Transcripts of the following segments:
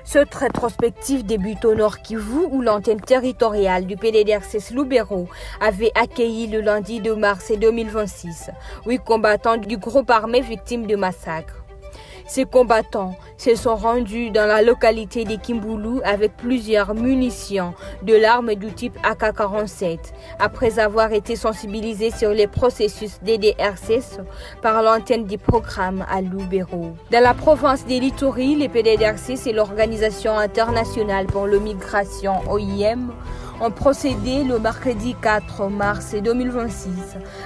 Cette rétrospective débute au Nord Kivu où l'antenne territoriale du PDDRCS Lubero avait accueilli le lundi 2 mars 2026 8 combattants du groupe armé victimes de massacres. Ces combattants se sont rendus dans la localité de Kimbulu avec plusieurs munitions de l'arme du type AK-47 après avoir été sensibilisés sur les processus DDRCS par l'antenne du programme à Lubero. Dans la province de l'Ituri, les PDDRCS et l'Organisation internationale pour la migration OIM ont procédé le mercredi 4 mars 2026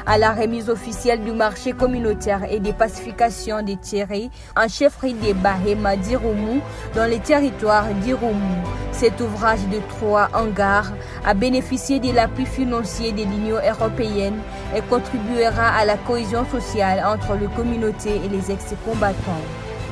à la remise officielle du marché communautaire et des pacifications des Thierry en chefferie des Bahema d'Irumu dans les territoires d'Irumu. Cet ouvrage de 3 hangars a bénéficié de l'appui financier de l'Union européenne et contribuera à la cohésion sociale entre les communautés et les ex-combattants.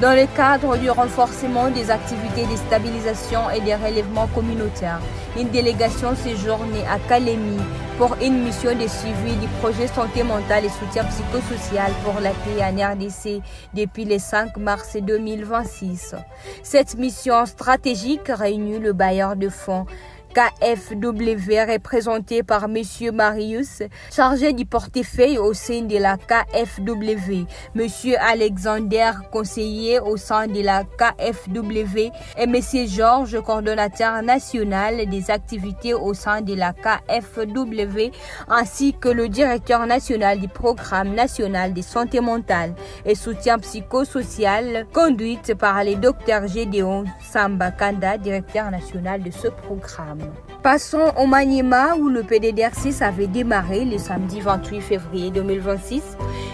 Dans le cadre du renforcement des activités de stabilisation et de relèvement communautaire, une délégation séjournée à Kalemi pour une mission de suivi du projet santé mentale et soutien psychosocial pour la paix en RDC depuis le 5 mars 2026. Cette mission stratégique réunit le bailleur de fonds KfW représenté par M. Marius, chargé du portefeuille au sein de la KfW, M. Alexander, conseiller au sein de la KfW et M. Georges, coordonnateur national des activités au sein de la KfW, ainsi que le directeur national du programme national de santé mentale et soutien psychosocial, conduite par le Dr Gédéon Samba Kanda, directeur national de ce programme. Passons au Maniema où le PDDRCS avait démarré le samedi 28 février 2026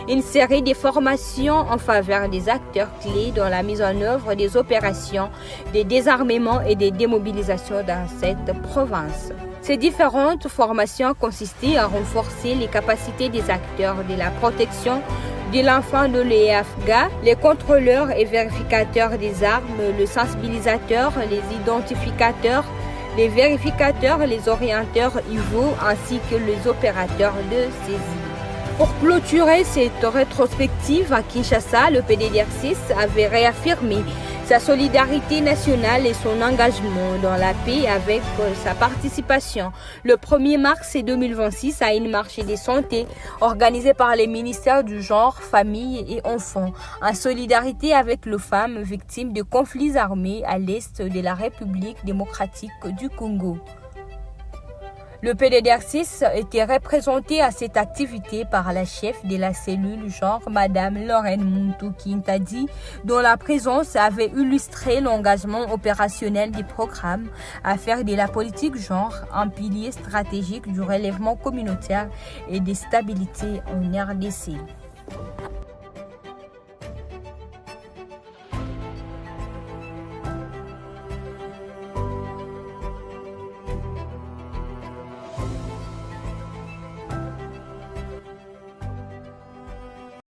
une série de formations en faveur des acteurs clés dans la mise en œuvre des opérations de désarmement et de démobilisation dans cette province. Ces différentes formations consistaient à renforcer les capacités des acteurs de la protection de l'enfant de l'EFGA, les contrôleurs et vérificateurs des armes, les sensibilisateurs, les identificateurs, les vérificateurs, les orienteurs IVO ainsi que les opérateurs de saisie. Pour clôturer cette rétrospective à Kinshasa, le PDDRCS avait réaffirmé sa solidarité nationale et son engagement dans la paix avec sa participation le 1er mars 2026 à une marche de santé organisée par les ministères du genre, famille et enfants en solidarité avec les femmes victimes de conflits armés à l'est de la République démocratique du Congo. Le PDDRCS était représenté à cette activité par la chef de la cellule genre, Madame Lorraine Muntu Kintadi, dont la présence avait illustré l'engagement opérationnel du programme à faire de la politique genre un pilier stratégique du relèvement communautaire et de stabilité en RDC.